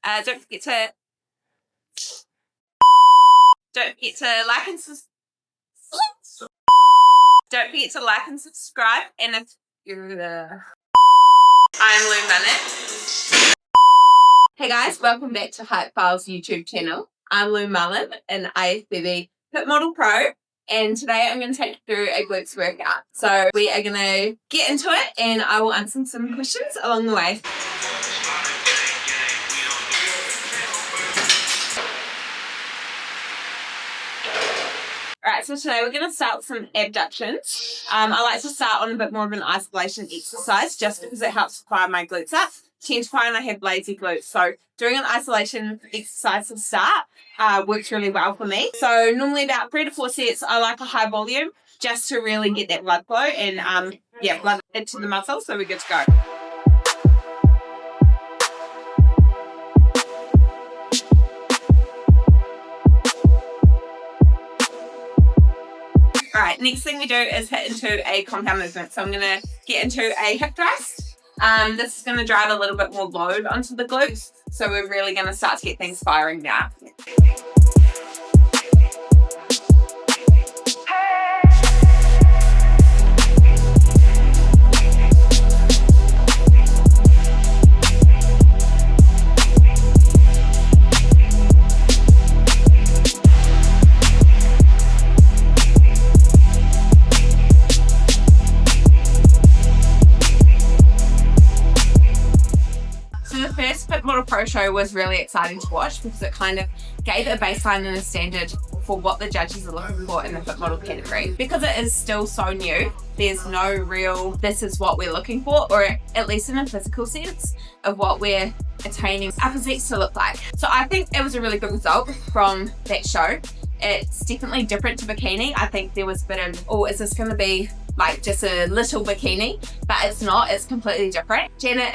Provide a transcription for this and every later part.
Don't forget to like and subscribe. And if you're I'm Lou Mullen. Hey guys, welcome back to Hype Files YouTube channel. I'm Lou Mullen, an IFBB Model Pro, and today I'm going to take you through a glutes workout. So we are going to get into it, and I will answer some questions along the way. Alright, so today we're going to start with some abductions. I like to start on a bit more of an isolation exercise just because it helps fire my glutes up. I tend to find I have lazy glutes, so doing an isolation exercise to start works really well for me. So normally about 3 to 4 sets. I like a high volume just to really get that blood flow and blood into the muscle, so we're good to go. Alright, next thing we do is hit into a compound movement. So I'm going to get into a hip thrust. This is going to drive a little bit more load onto the glutes. So we're really going to start to get things firing now. Model Pro show was really exciting to watch because it kind of gave a baseline and a standard for what the judges are looking for in the fit model category. Because it is still so new, there's no real this is what we're looking for, or at least in a physical sense of what we're attaining our physiques to look like. So I think it was a really good result from that show. It's definitely different to bikini. I think there was a bit of, oh, is this going to be like just a little bikini? But it's not, it's completely different. Janet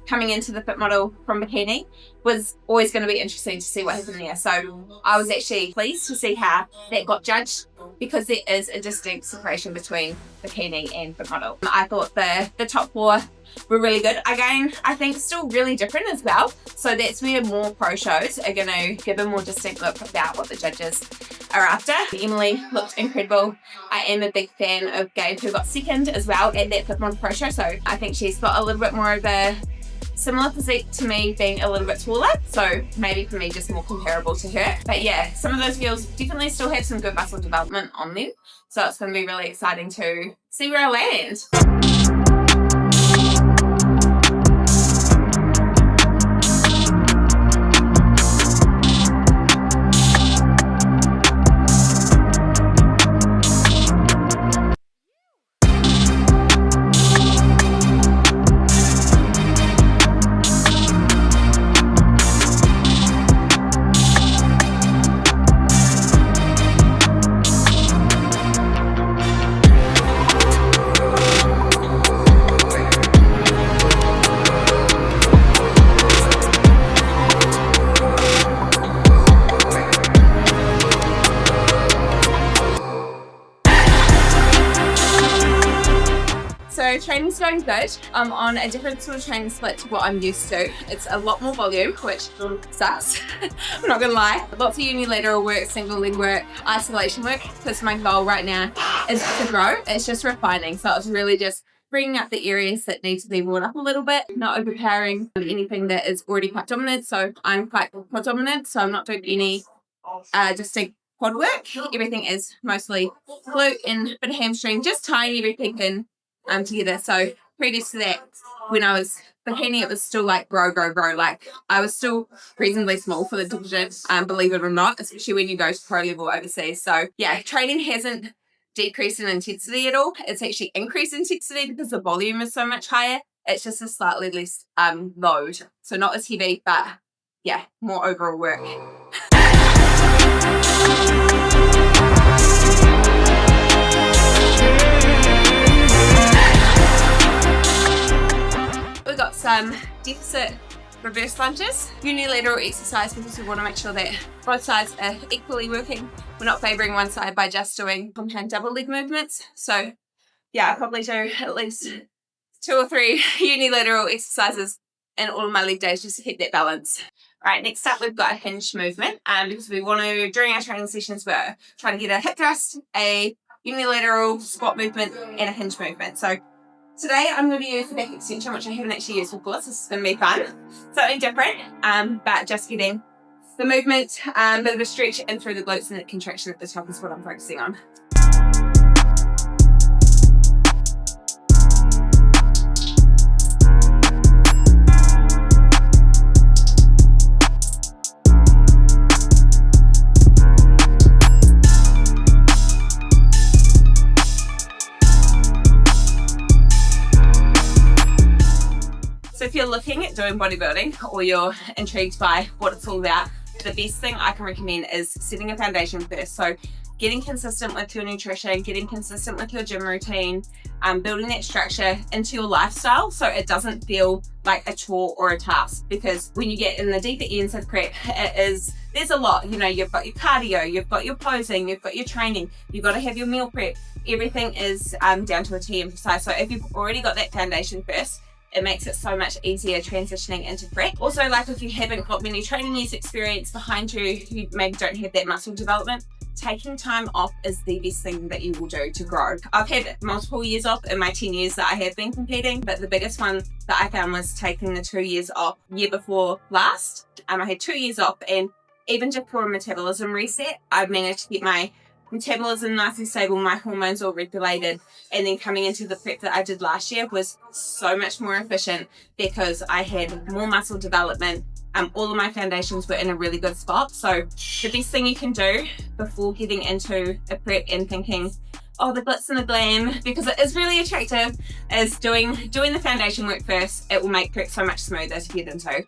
coming into the fit model from bikini was always going to be interesting to see what happened there. So I was actually pleased to see how that got judged because there is a distinct separation between bikini and fit model. I thought the top 4 were really good. Again, I think still really different as well. So that's where more pro shows are going to give a more distinct look about what the judges are after. Emily looked incredible. I am a big fan of Gabe, who got second as well at that fit model pro show. So I think she's got a little bit more of a similar physique to me, being a little bit taller, so maybe for me just more comparable to her. But yeah, some of those girls definitely still have some good muscle development on them, so it's going to be really exciting to see where I land. So training's going good. I'm on a different sort of training split to what I'm used to. It's a lot more volume, which sucks. I'm not gonna lie. Lots of unilateral work, single leg work, isolation work, because my goal right now is to grow. It's just refining. So it's really just bringing up the areas that need to be brought up a little bit, not overpowering anything that is already quite dominant. So I'm quite quad dominant, so I'm not doing any distinct quad work. Everything is mostly glute and a bit of hamstring, just tying everything in together. So previous to that, when I was bikini, it was still like grow. Like I was still reasonably small for the division, believe it or not, especially when you go to pro level overseas. So yeah, training hasn't decreased in intensity at all. It's actually increased intensity because the volume is so much higher. It's just a slightly less load. So not as heavy, but yeah, more overall work. We got some deficit reverse lunges, unilateral exercise because we want to make sure that both sides are equally working. We're not favouring one side by just doing compound double leg movements. So yeah, I probably do at least 2 or 3 unilateral exercises in all of my leg days just to keep that balance. All right, next up we've got a hinge movement because we want to, during our training sessions, we're trying to get a hip thrust, a unilateral squat movement and a hinge movement. So today I'm going to use the back extension, which I haven't actually used before, so this is going to be fun. Something different, but just getting the movement, bit of a stretch in through the glutes and the contraction at the top is what I'm focusing on. So if you're looking at doing bodybuilding or you're intrigued by what it's all about, the best thing I can recommend is setting a foundation first. So getting consistent with your nutrition, getting consistent with your gym routine, building that structure into your lifestyle so it doesn't feel like a chore or a task. Because when you get in the deeper ends of prep, there's a lot. You know, you've got your cardio, you've got your posing, you've got your training, you've got to have your meal prep. Everything is down to a T and precise. So if you've already got that foundation first, it makes it so much easier transitioning into prep. Also, like if you haven't got many training years experience behind you, you maybe don't have that muscle development, taking time off is the best thing that you will do to grow. I've had multiple years off in my 10 years that I have been competing, but the biggest one that I found was taking the 2 years off year before last. I had 2 years off, and even just for a metabolism reset, I've managed to get my metabolism nice and stable, my hormones all regulated, and then coming into the prep that I did last year was so much more efficient because I had more muscle development. All of my foundations were in a really good spot. So the best thing you can do before getting into a prep and thinking, oh, the glitz and the glam, because it is really attractive, is doing the foundation work first. It will make prep so much smoother to get into.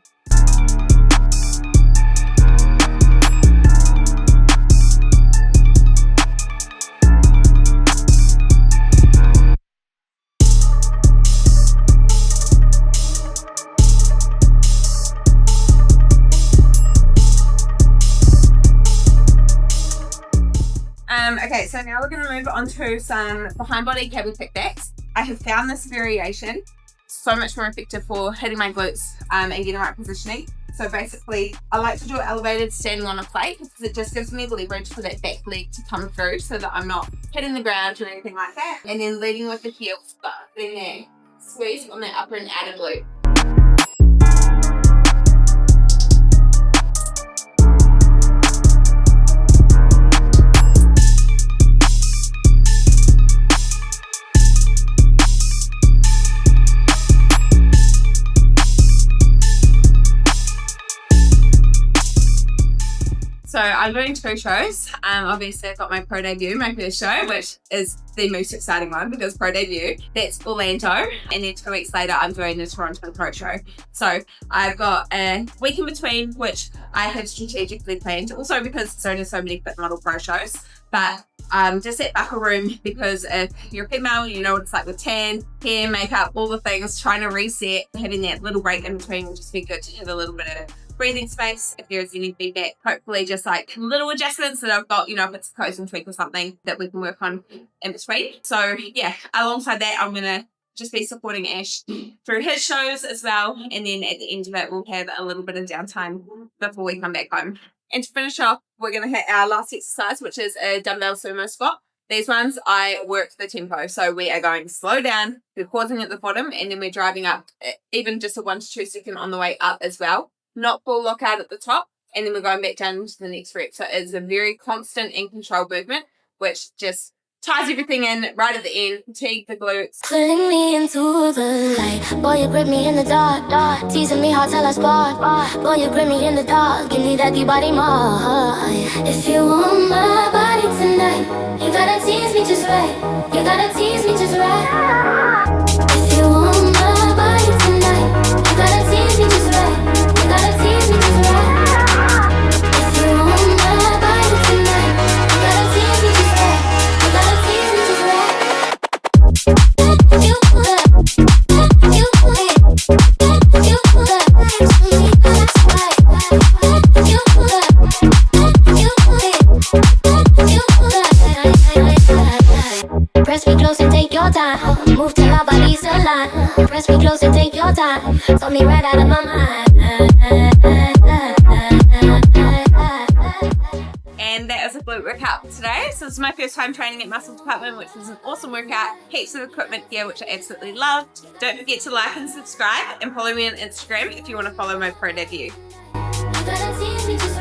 Okay, so now we're going to move on to some behind body cable kickbacks. I have found this variation so much more effective for hitting my glutes and getting right positioning. So basically, I like to do it elevated standing on a plate because it just gives me the leverage for that back leg to come through so that I'm not hitting the ground or anything like that. And then leading with the heels, but then there, squeeze on that upper and outer glute. So I'm doing 2 shows. Obviously I've got my pro debut, my first show, which is the most exciting one because pro debut, that's Orlando. And then 2 weeks later, I'm doing the Toronto Pro Show. So I've got a week in between, which I have strategically planned. Also because there's only so many fit model pro shows, but just that buckle room, because if you're a female, you know what it's like with tan, hair, makeup, all the things, trying to reset, having that little break in between will just be good to have a little bit of breathing space. If there's any feedback, hopefully just like little adjustments that I've got, you know, if it's a coaching tweak or something that we can work on in between. So yeah, alongside that, I'm going to just be supporting Ash through his shows as well. And then at the end of it, we'll have a little bit of downtime before we come back home. And to finish off, we're going to hit our last exercise, which is a dumbbell sumo squat. These ones, I work the tempo. So we are going slow down, we're pausing at the bottom, and then we're driving up, even just a 1 to 2 second on the way up as well. Not full lockout at the top, and then we're going back down to the next rep. So it's a very constant and controlled movement, which just ties everything in right at the end. Fatigue the glutes. Pulling me into the light. Boy, you grip me in the dark. Teasing me hard till I spark. Boy, you grip me in the dark. Give me that deep body more. If you want my body tonight, you gotta tease me just right. You gotta tease me just right. If you want my body tonight, you gotta tease me just right. You gotta tease me just right. If you want my body tonight, you gotta tease me just right. You gotta tease me just right. You press me close and take your time. Move till our bodies align. press me close and take your time. Told me right out of my mind. And that was a glute workout today. So this is my first time training at Muscle Department, which was an awesome workout. Heaps of equipment here, which I absolutely loved. Don't forget to like and subscribe, and follow me on Instagram if you want to follow my pro debut. You gotta teach me to